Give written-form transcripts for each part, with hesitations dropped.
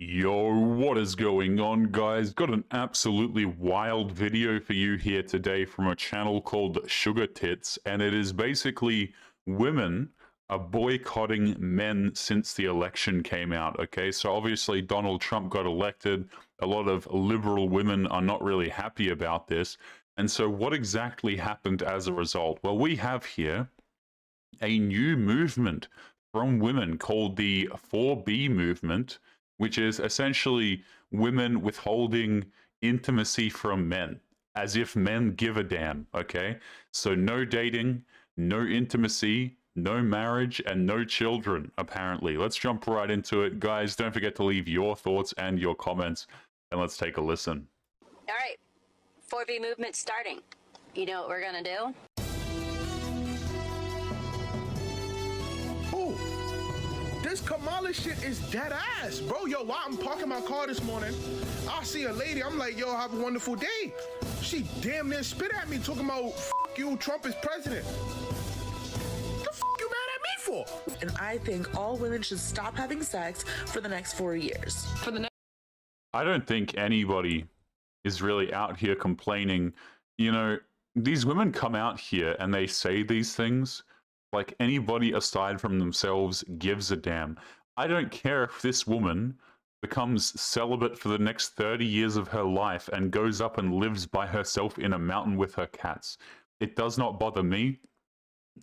Yo, what is going on, guys? Got an absolutely wild video for you here today from a channel called Sugar Tits, and it is basically women are boycotting men since the election came out, okay? So obviously Donald Trump got elected. A lot of liberal women are not really happy about this. And so what exactly happened as a result? Well, we have here a new movement from women called the 4B movement, which is essentially women withholding intimacy from men, as if men give a damn, okay? So no dating, no intimacy, no marriage, and no children, apparently. Let's jump right into it. Guys, don't forget to leave your thoughts and your comments, and let's take a listen. All right, 4B movement starting. You know what we're gonna do? This Kamala shit is dead ass, bro. Yo, while I'm parking my car this morning, I see a lady. I'm like, yo, have a wonderful day. She damn near spit at me talking about, F you, Trump is president. The f you mad at me for? And I think all women should stop having sex for the next 4 years. I don't think anybody is really out here complaining. You know, these women come out here and they say these things like anybody aside from themselves gives a damn. I don't care if this woman becomes celibate for the next 30 years of her life and goes up and lives by herself in a mountain with her cats. It does not bother me.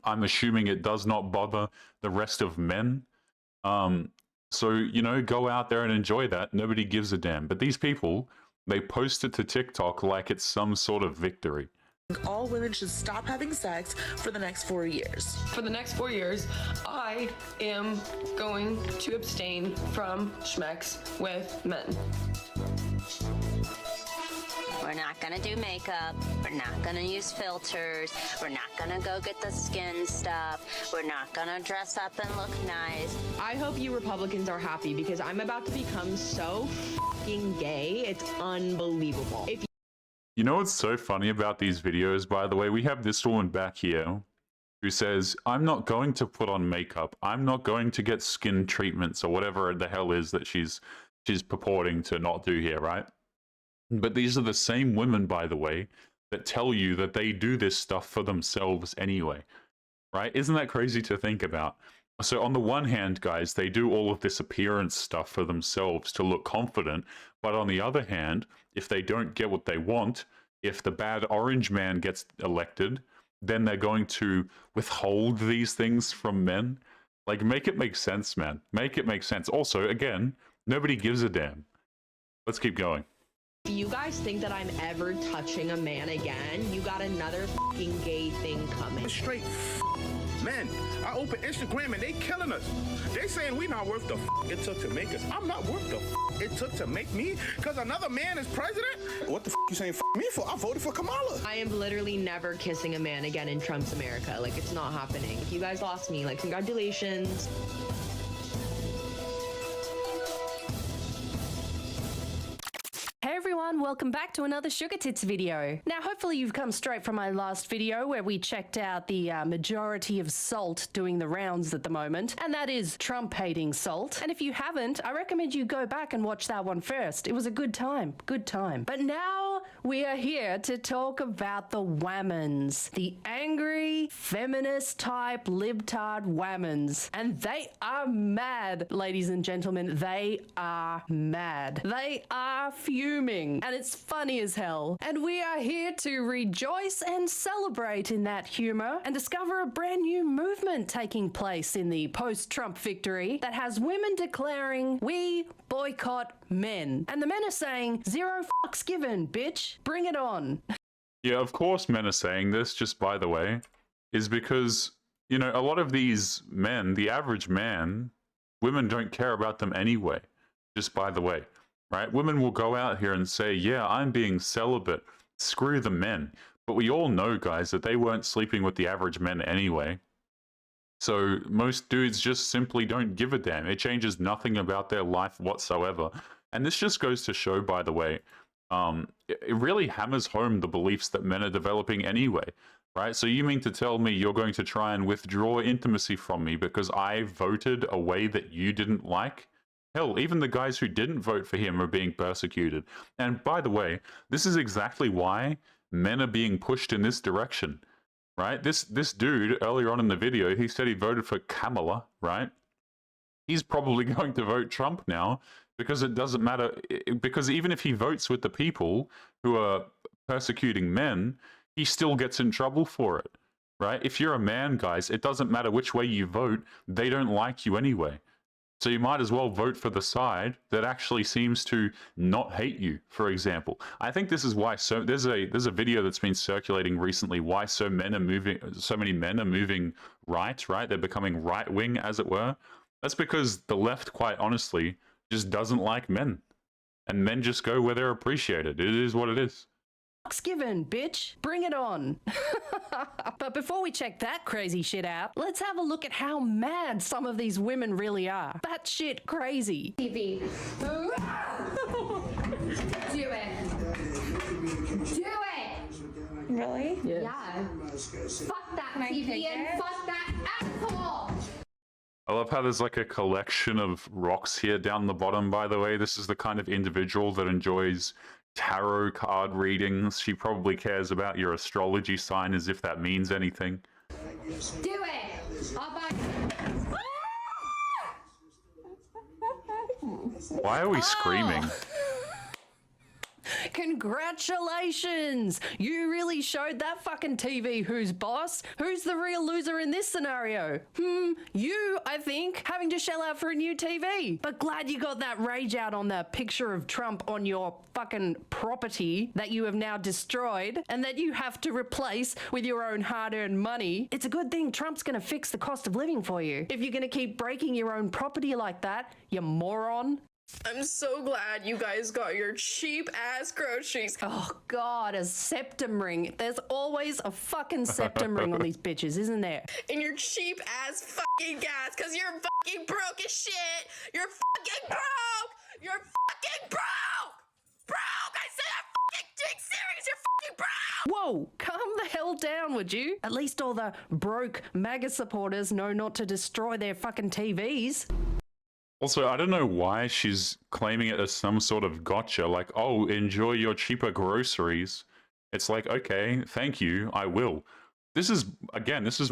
I'm assuming it does not bother the rest of men. So, you know, go out there and enjoy that. Nobody gives a damn. But these people, they post it to TikTok like it's some sort of victory. All women should stop having sex for the next 4 years. For the next 4 years, I am going to abstain from schmex with men. We're not gonna do makeup. We're not gonna use filters. We're not gonna go get the skin stuff. We're not gonna dress up and look nice. I hope you Republicans are happy because I'm about to become so fucking gay. It's unbelievable. You know what's so funny about these videos, by the way? We have this woman back here who says, I'm not going to put on makeup. I'm not going to get skin treatments or whatever the hell is that she's purporting to not do here, right? But these are the same women, by the way, that tell you that they do this stuff for themselves anyway, right? Isn't that crazy to think about? So on the one hand, guys, they do all of this appearance stuff for themselves to look confident. But on the other hand, if they don't get what they want, if the bad orange man gets elected, then they're going to withhold these things from men. Like, make it make sense, man. Make it make sense. Also, again, nobody gives a damn. Let's keep going. If you guys think that I'm ever touching a man again, you got another fucking gay thing coming. Straight men. I open Instagram and they killing us. They saying we not worth the it took to make us. I'm not worth the it took to make me because another man is president. What the you saying me for? I voted for Kamala. I am literally never kissing a man again in Trump's America. Like, it's not happening. If you guys lost me, like, congratulations. Hey everyone, welcome back to another Sugar Tits video. Now hopefully you've come straight from my last video where we checked out the majority of salt doing the rounds at the moment, and that is Trump hating salt. And if you haven't, I recommend you go back and watch that one first. It was a good time, good time. But now we are here to talk about the whammons, the angry, feminist type, libtard whammons. And they are mad, ladies and gentlemen, they are mad. They are fuming. And it's funny as hell. And we are here to rejoice and celebrate in that humor and discover a brand new movement taking place in the post-Trump victory that has women declaring, we boycott men. And the men are saying, zero fucks given, bitch. Bring it on. Yeah, of course men are saying this, just by the way, is because, you know, a lot of these men, the average man, women don't care about them anyway, just by the way. Right? Women will go out here and say, yeah, I'm being celibate. Screw the men. But we all know, guys, that they weren't sleeping with the average men anyway. So most dudes just simply don't give a damn. It changes nothing about their life whatsoever. And this just goes to show, by the way, it really hammers home the beliefs that men are developing anyway. Right? So you mean to tell me you're going to try and withdraw intimacy from me because I voted a way that you didn't like? Hell, even the guys who didn't vote for him are being persecuted. And by the way, this is exactly why men are being pushed in this direction, right? This dude earlier on in the video, he said he voted for Kamala, right? He's probably going to vote Trump now because it doesn't matter. Because even if he votes with the people who are persecuting men, he still gets in trouble for it, right? If you're a man, guys, it doesn't matter which way you vote. They don't like you anyway. So you might as well vote for the side that actually seems to not hate you, for example. I think this is why there's a video that's been circulating recently why so many men are moving right, They're becoming right-wing, as it were. That's because the left, quite honestly, just doesn't like men. And men just go where they're appreciated. It is what it is. Fuck's given, bitch. Bring it on. But before we check that crazy shit out, let's have a look at how mad some of these women really are. That shit crazy. TV. Do it. Do it. Really? Yeah. Fuck that TV and fuck that asshole. I love how there's like a collection of rocks here down the bottom, by the way. This is the kind of individual that enjoys tarot card readings. She probably cares about your astrology sign as if that means anything. Do it. I'll buy. Why are we screaming? Congratulations! You really showed that fucking TV who's boss. Who's the real loser in this scenario? You, I think, having to shell out for a new TV. But glad you got that rage out on the picture of Trump on your fucking property that you have now destroyed and that you have to replace with your own hard-earned money. It's a good thing Trump's gonna fix the cost of living for you. If you're gonna keep breaking your own property like that, you moron. I'm so glad you guys got your cheap ass groceries. Oh God, a septum ring. There's always a fucking septum ring on these bitches, isn't there? And your cheap ass fucking gas, cause you're fucking broke as shit. You're fucking broke. You're fucking broke. Broke. I said I'm fucking being serious. You're fucking broke. Whoa, calm the hell down, would you? At least all the broke MAGA supporters know not to destroy their fucking TVs. Also, I don't know why she's claiming it as some sort of gotcha, like, oh, enjoy your cheaper groceries. It's like, okay, thank you, I will. This is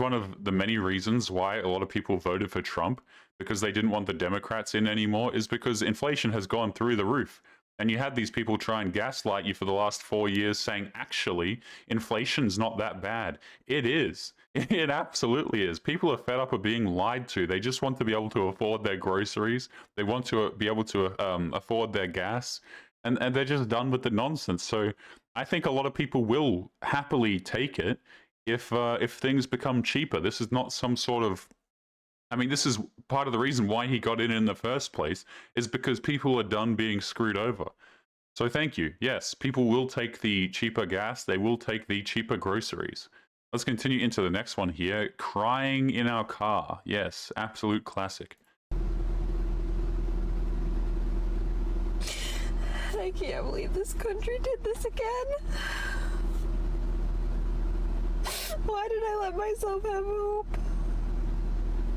one of the many reasons why a lot of people voted for Trump, because they didn't want the Democrats in anymore, is because inflation has gone through the roof. And you had these people try and gaslight you for the last 4 years saying, actually, inflation's not that bad. It is. It absolutely is. People are fed up of being lied to. They just want to be able to afford their groceries. They want to be able to afford their gas. And they're just done with the nonsense. So I think a lot of people will happily take it if things become cheaper. This is not some sort of... I mean, this is part of the reason why he got in the first place, is because people are done being screwed over. So thank you. Yes, people will take the cheaper gas. They will take the cheaper groceries. Let's continue into the next one here. Crying in our car. Yes, absolute classic. I can't believe this country did this again. Why did I let myself have hope?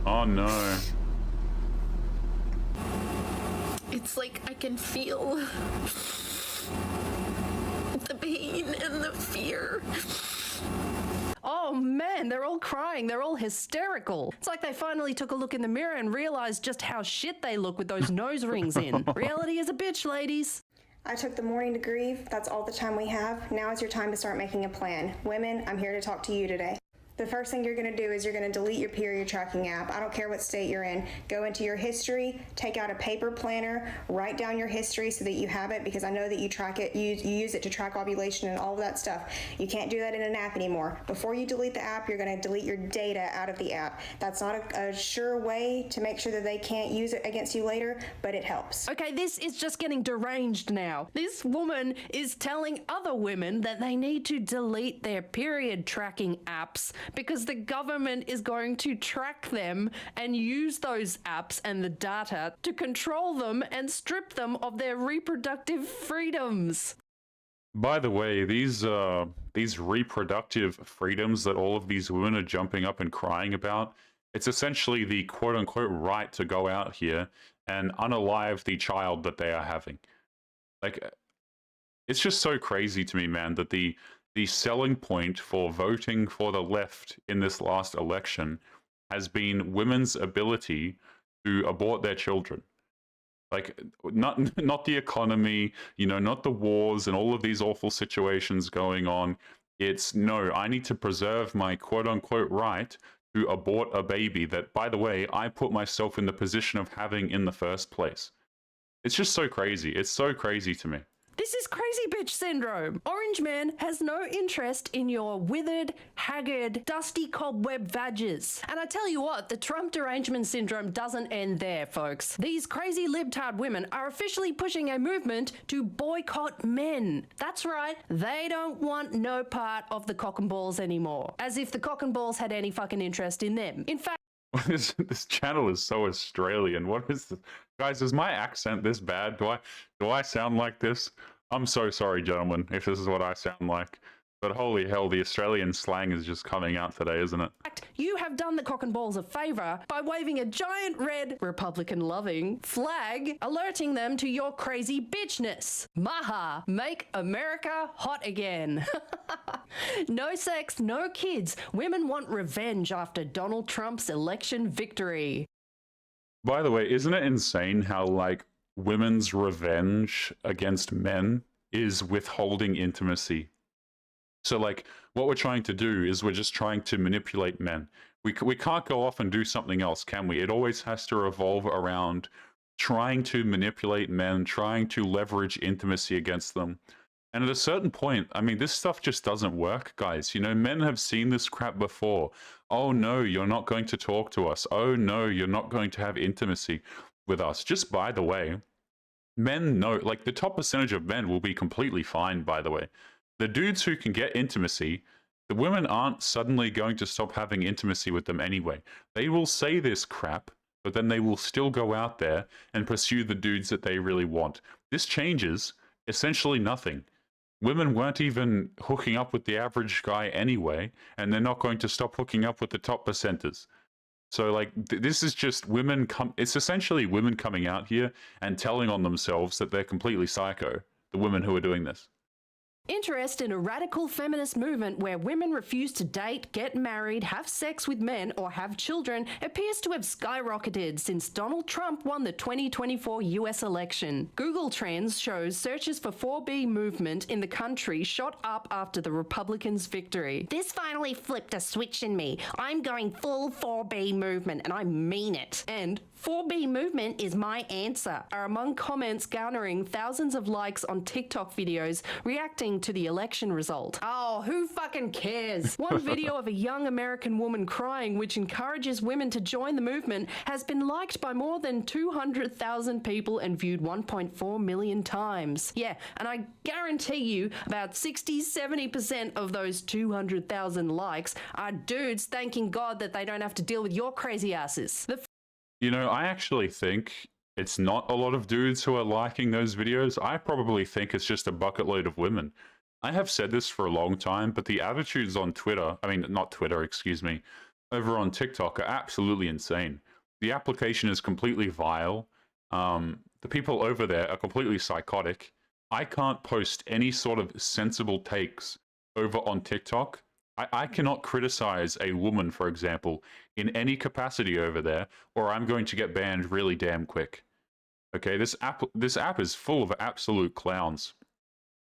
Oh no. It's like I can feel the pain and the fear. Oh man, they're all crying. They're all hysterical. It's like they finally took a look in the mirror and realized just how shit they look with those nose rings in. Reality is a bitch, ladies. I took the morning to grieve. That's all the time we have. Now is your time to start making a plan. Women, I'm here to talk to you today. The first thing you're going to do is you're going to delete your period tracking app. I don't care what state you're in. Go into your history, take out a paper planner, write down your history so that you have it, because I know that you track it, you use it to track ovulation and all of that stuff. You can't do that in an app anymore. Before you delete the app, you're going to delete your data out of the app. That's not a sure way to make sure that they can't use it against you later, but it helps. Okay, this is just getting deranged now. This woman is telling other women that they need to delete their period tracking apps because the government is going to track them and use those apps and the data to control them and strip them of their reproductive freedoms. By the way, these reproductive freedoms that all of these women are jumping up and crying about, it's essentially the quote-unquote right to go out here and unalive the child that they are having. Like, it's just so crazy to me, man, that the selling point for voting for the left in this last election has been women's ability to abort their children. Like, not the economy, you know, not the wars and all of these awful situations going on. It's, no, I need to preserve my quote-unquote right to abort a baby that, by the way, I put myself in the position of having in the first place. It's just so crazy. It's so crazy to me. This is crazy bitch syndrome. Orange Man has no interest in your withered, haggard, dusty cobweb vages. And I tell you what, the Trump derangement syndrome doesn't end there, folks. These crazy libtard women are officially pushing a movement to boycott men. That's right, they don't want no part of the cock and balls anymore. As if the cock and balls had any fucking interest in them. In fact, this channel is so Australian. What is this? Guys, is my accent this bad? Do I sound like this? I'm so sorry, gentlemen, if this is what I sound like. But holy hell, the Australian slang is just coming out today, isn't it? you have done the cock and balls a favour by waving a giant red, Republican-loving flag, alerting them to your crazy bitchness. Maha, make America hot again. No sex, no kids. Women want revenge after Donald Trump's election victory. By the way, isn't it insane how, like, women's revenge against men is withholding intimacy? So, like, what we're trying to do is we're just trying to manipulate men. We can't go off and do something else, can we? It always has to revolve around trying to manipulate men, trying to leverage intimacy against them. And at a certain point, I mean, this stuff just doesn't work, guys. You know, men have seen this crap before. Oh, no, you're not going to talk to us. Oh, no, you're not going to have intimacy with us. Just by the way, men know, like, the top percentage of men will be completely fine, by the way. The dudes who can get intimacy, the women aren't suddenly going to stop having intimacy with them anyway. They will say this crap, but then they will still go out there and pursue the dudes that they really want. This changes essentially nothing. Women weren't even hooking up with the average guy anyway, and they're not going to stop hooking up with the top percenters. So, like, this is just women it's essentially women coming out here and telling on themselves that they're completely psycho, the women who are doing this. Interest in a radical feminist movement where women refuse to date, get married, have sex with men, or have children appears to have skyrocketed since Donald Trump won the 2024 US election. Google Trends shows searches for 4B movement in the country shot up after the Republicans' victory. This finally flipped a switch in me. I'm going full 4B movement, and I mean it. And 4B movement is my answer are among comments garnering thousands of likes on TikTok videos reacting to the election result. Oh, who fucking cares? One video of a young American woman crying which encourages women to join the movement has been liked by more than 200,000 people and viewed 1.4 million times. Yeah, and I guarantee you about 60-70% of those 200,000 likes are dudes thanking God that they don't have to deal with your crazy asses. You know, I actually think it's not a lot of dudes who are liking those videos. I probably think it's just a bucket load of women. I have said this for a long time, but the attitudes on Twitter, I mean, not Twitter, excuse me, over on TikTok are absolutely insane. The application is completely vile. The people over there are completely psychotic. I can't post any sort of sensible takes over on TikTok. I cannot criticize a woman, for example, in any capacity over there, or I'm going to get banned really damn quick. Okay, this app is full of absolute clowns.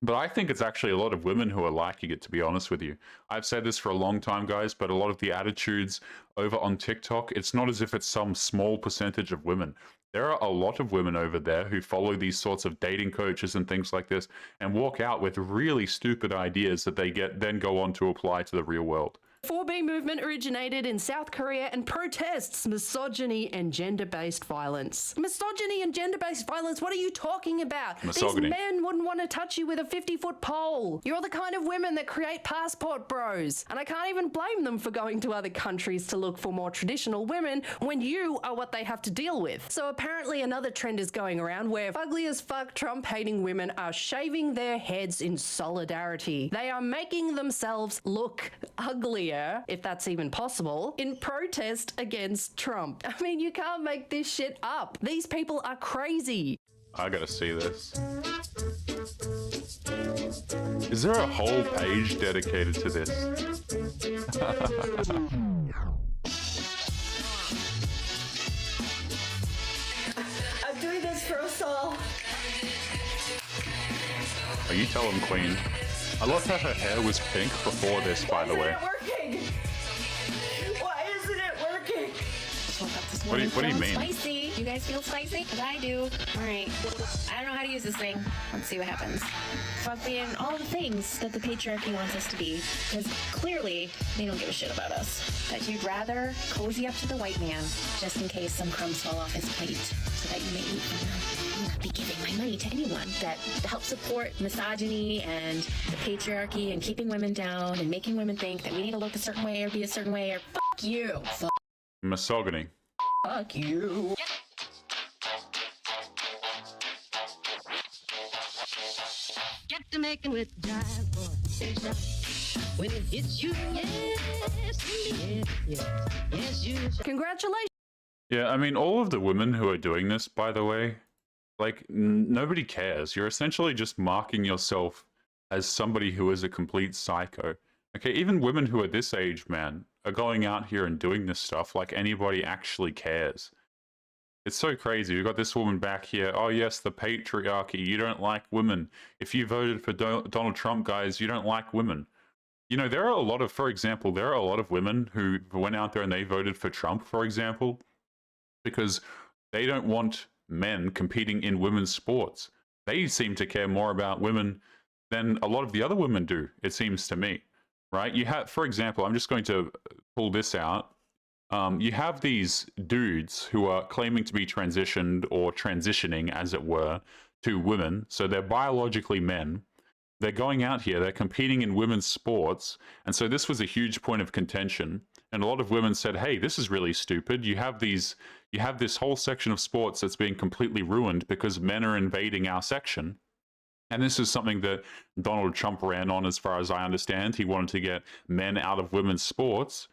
But I think it's actually a lot of women who are liking it, to be honest with you. I've said this for a long time, guys, but a lot of the attitudes over on TikTok, it's not as if it's some small percentage of women. There are a lot of women over there who follow these sorts of dating coaches and things like this and walk out with really stupid ideas that they then go on to apply to the real world. 4B movement originated in South Korea and protests misogyny and gender-based violence. Misogyny and gender-based violence? What are you talking about? Misogyny. These men wouldn't want to touch you with a 50-foot pole. You're the kind of women that create passport bros. And I can't even blame them for going to other countries to look for more traditional women when you are what they have to deal with. So apparently another trend is going around where ugly as fuck Trump-hating women are shaving their heads in solidarity. They are making themselves look uglier. here, if that's even possible, in protest against Trump. I mean, you can't make this shit up. These people are crazy. I gotta see this. Is there a whole page dedicated to this? I'm doing this for us all. Oh, you tell him, Queen. I love how her hair was pink before this, by the way. Working? Why isn't it working? What do you mean? Spicy. You guys feel spicy? Because I do. All right. I don't know how to use this thing. Let's see what happens. Fuck being all the things that the patriarchy wants us to be. Because clearly, they don't give a shit about us. That you'd rather cozy up to the white man just in case some crumbs fall off his plate so that you may eat from them. Not be giving my money to anyone that helps support misogyny and the patriarchy and keeping women down and making women think that we need to look a certain way or be a certain way or fuck you. Misogyny. Fuck you. Get to making with jive boy. When it hits you, yes, you. Congratulations. Yeah, I mean, all of the women who are doing this, by the way, like, nobody cares. You're essentially just marking yourself as somebody who is a complete psycho. Okay, even women who are this age, man, are going out here and doing this stuff like anybody actually cares. It's so crazy. We've got this woman back here. Oh, yes, the patriarchy. You don't like women. If you voted for Donald Trump, guys, you don't like women. You know, there are a lot of, for example, there are a lot of women who went out there and they voted for Trump, for example, because they don't want men competing in women's sports. They seem to care more about women than a lot of the other women do, it seems to me, right? You have, for example, I'm just going to pull this out. You have these dudes who are claiming to be transitioned or transitioning, as it were, to women. So they're biologically men. They're going out here, they're competing in women's sports. And so this was a huge point of contention. And a lot of women said, hey, this is really stupid. You have this whole section of sports that's being completely ruined because men are invading our section. And this is something that Donald Trump ran on, as far as I understand. He wanted to get men out of women's sports.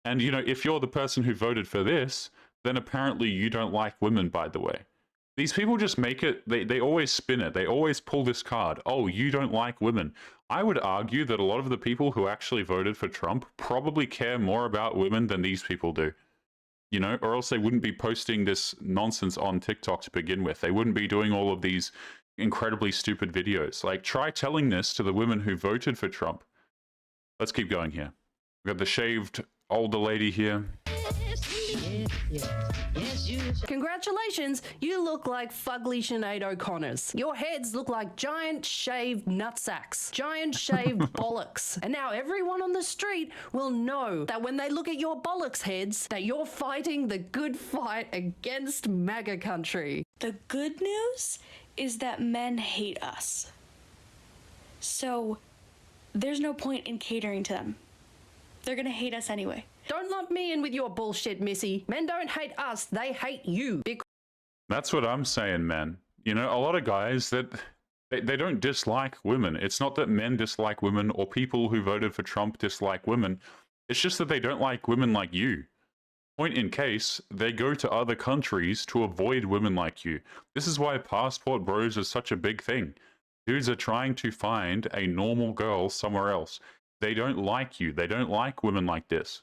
And, you know, if you're the person who voted for this, then apparently you don't like women, by the way. These people just make it, they always spin it. They always pull this card. Oh, you don't like women. I would argue that a lot of the people who actually voted for Trump probably care more about women than these people do. You know, or else they wouldn't be posting this nonsense on TikTok to begin with. They wouldn't be doing all of these incredibly stupid videos. Like, try telling this to the women who voted for Trump. Let's keep going here. We've got the shaved older lady here. Congratulations, you look like fugly Sinead O'Connors. Your heads look like giant shaved nutsacks, giant shaved bollocks. And now everyone on the street will know that when they look at your bollocks heads, that you're fighting the good fight against MAGA country. The good news is that men hate us. So there's no point in catering to them. They're gonna hate us anyway. Don't lump me in with your bullshit, Missy. Men don't hate us, they hate you. That's what I'm saying, man. You know, a lot of guys that they don't dislike women. It's not that men dislike women or people who voted for Trump dislike women. It's just that they don't like women like you. Point in case, they go to other countries to avoid women like you. This is why passport bros is such a big thing. Dudes are trying to find a normal girl somewhere else. They don't like you. They don't like women like this.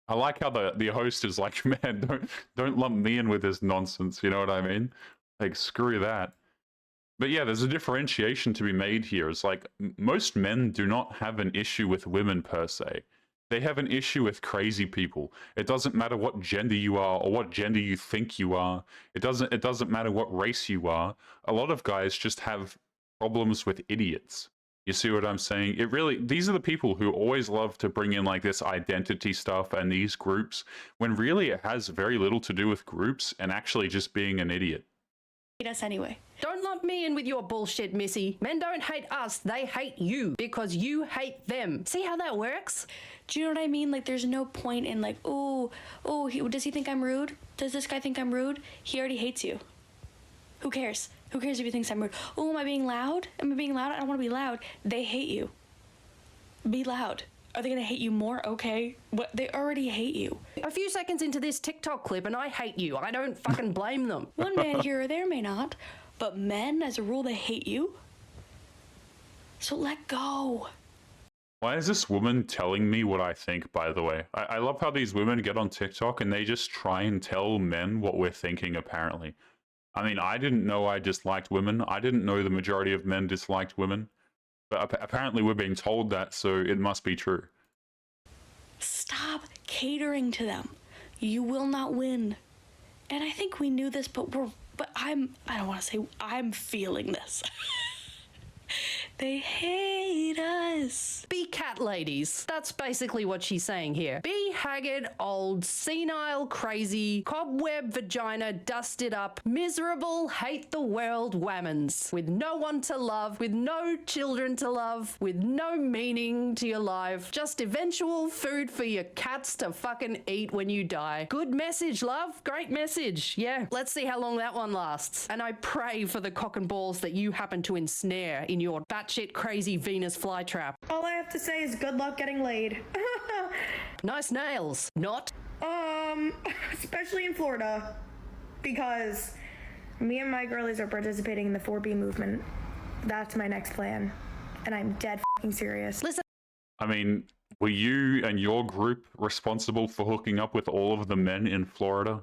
I like how the host is like, man, don't lump me in with this nonsense. You know what I mean? Like, screw that. But yeah, there's a differentiation to be made here. It's like, most men do not have an issue with women per se. They have an issue with crazy people. It doesn't matter what gender you are or what gender you think you are. It doesn't matter what race you are. A lot of guys just have problems with idiots. You see what I'm saying? These are the people who always love to bring in like this identity stuff and these groups, when really it has very little to do with groups and actually just being an idiot. Hate us anyway. Don't lump me in with your bullshit, Missy. Men don't hate us, they hate you because you hate them. See how that works? Do you know what I mean? Like, there's no point in like, does he think I'm rude? Does this guy think I'm rude? He already hates you. Who cares? Who cares if he thinks I'm rude? Oh, am I being loud? Am I being loud? I don't want to be loud. They hate you. Be loud. Are they gonna hate you more? Okay. What? They already hate you. A few seconds into this TikTok clip and I hate you. I don't fucking blame them. One man here or there may not, but men, as a rule, they hate you. So let go. Why is this woman telling me what I think, by the way? I love how these women get on TikTok and they just try and tell men what we're thinking, apparently. I mean, I didn't know I disliked women. I didn't know the majority of men disliked women. But apparently we're being told that, so it must be true. Stop catering to them. You will not win. And I think we knew this, but I don't want to say I'm feeling this. They hate us. Be cat ladies. That's basically what she's saying here. Be haggard, old, senile, crazy, cobweb vagina, dusted up, miserable, hate the world whammons. With no one to love, with no children to love, with no meaning to your life. Just eventual food for your cats to fucking eat when you die. Good message, love. Great message. Yeah, let's see how long that one lasts. And I pray for the cock and balls that you happen to ensnare in your batshit crazy Venus flytrap. All I have to say is good luck getting laid. Nice nails. Not? Especially in Florida. Because me and my girlies are participating in the 4B movement. That's my next plan. And I'm dead fucking serious. Listen. I mean, were you and your group responsible for hooking up with all of the men in Florida?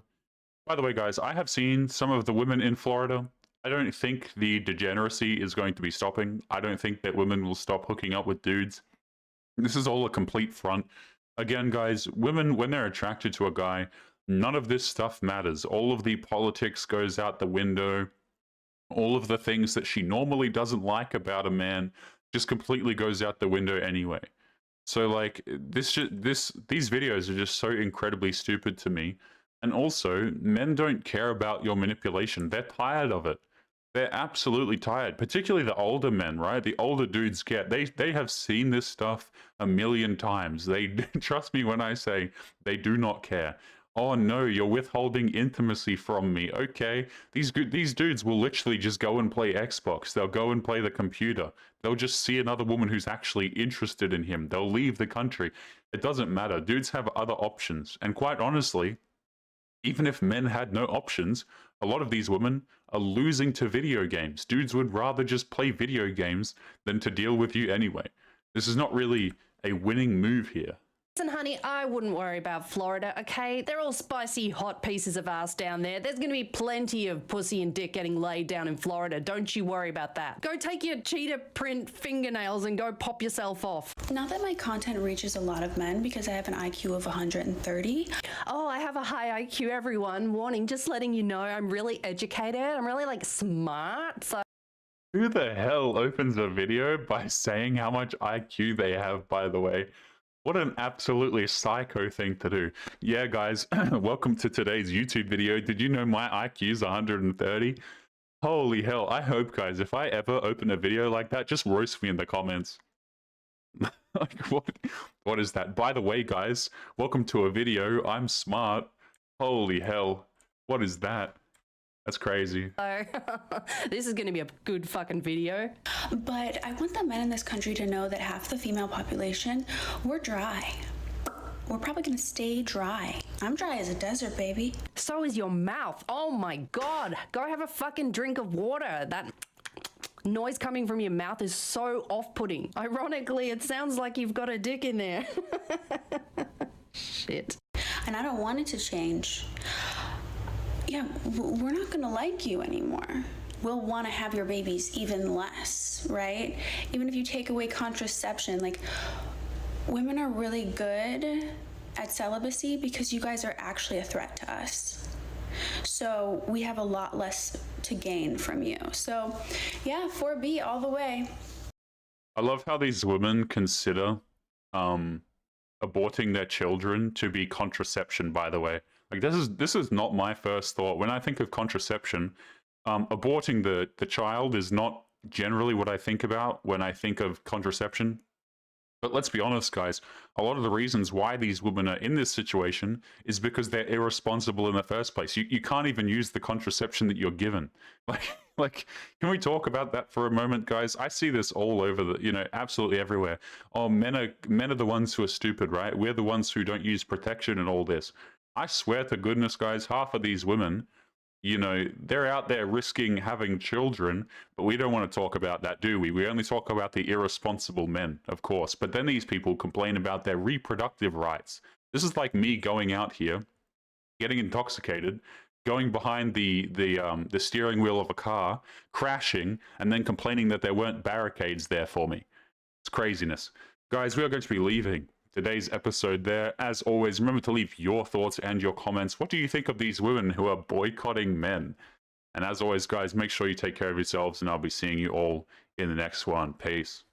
By the way, guys, I have seen some of the women in Florida. I don't think the degeneracy is going to be stopping. I don't think that women will stop hooking up with dudes. This is all a complete front. Again, guys, women, when they're attracted to a guy, none of this stuff matters. All of the politics goes out the window. All of the things that she normally doesn't like about a man just completely goes out the window anyway. So, like, these videos are just so incredibly stupid to me. And also, men don't care about your manipulation. They're tired of it. They're absolutely tired, particularly the older men, right? The older dudes they have seen this stuff a million times. They trust me when I say they do not care. Oh no, you're withholding intimacy from me. Okay, these dudes will literally just go and play Xbox. They'll go and play the computer. They'll just see another woman who's actually interested in him. They'll leave the country. It doesn't matter. Dudes have other options. And quite honestly, even if men had no options, a lot of these women are losing to video games. Dudes would rather just play video games than to deal with you anyway. This is not really a winning move here. Listen, honey, I wouldn't worry about Florida, okay? They're all spicy, hot pieces of ass down there. There's gonna be plenty of pussy and dick getting laid down in Florida. Don't you worry about that. Go take your cheetah print fingernails and go pop yourself off. Not that my content reaches a lot of men because I have an IQ of 130. Oh, I have a high IQ, everyone. Warning, just letting you know I'm really educated. I'm really, like, smart, so... Who the hell opens a video by saying how much IQ they have, by the way? What an absolutely psycho thing to do. Yeah, guys, welcome to today's YouTube video. Did you know my IQ is 130? Holy hell. I hope, guys, if I ever open a video like that, just roast me in the comments. Like, what is that? By the way, guys, welcome to a video. I'm smart. Holy hell. What is that? That's crazy. So, this is going to be a good fucking video. But I want the men in this country to know that half the female population, we're dry. We're probably going to stay dry. I'm dry as a desert, baby. So is your mouth. Oh my god. Go have a fucking drink of water. That noise coming from your mouth is so off-putting. Ironically, it sounds like you've got a dick in there. Shit. And I don't want it to change. Yeah, we're not gonna like you anymore. We'll want to have your babies even less, right? Even if you take away contraception, like, women are really good at celibacy because you guys are actually a threat to us. So we have a lot less to gain from you. So yeah, 4B all the way. I love how these women consider aborting their children to be contraception, by the way. Like, this is not my first thought. When I think of contraception, aborting the child is not generally what I think about when I think of contraception. But let's be honest, guys, a lot of the reasons why these women are in this situation is because they're irresponsible in the first place. You can't even use the contraception that you're given. Like, can we talk about that for a moment, guys? I see this all over the, absolutely everywhere. Oh, men are the ones who are stupid, right? We're the ones who don't use protection and all this. I swear to goodness, guys, half of these women, they're out there risking having children, but we don't want to talk about that, do we? We only talk about the irresponsible men, of course. But then these people complain about their reproductive rights. This is like me going out here, getting intoxicated, going behind the steering wheel of a car, crashing, and then complaining that there weren't barricades there for me. It's craziness. Guys, we are going to be leaving today's episode there. As always, remember to leave your thoughts and your comments. What do you think of these women who are boycotting men? And as always, guys, make sure you take care of yourselves, and I'll be seeing you all in the next one. Peace.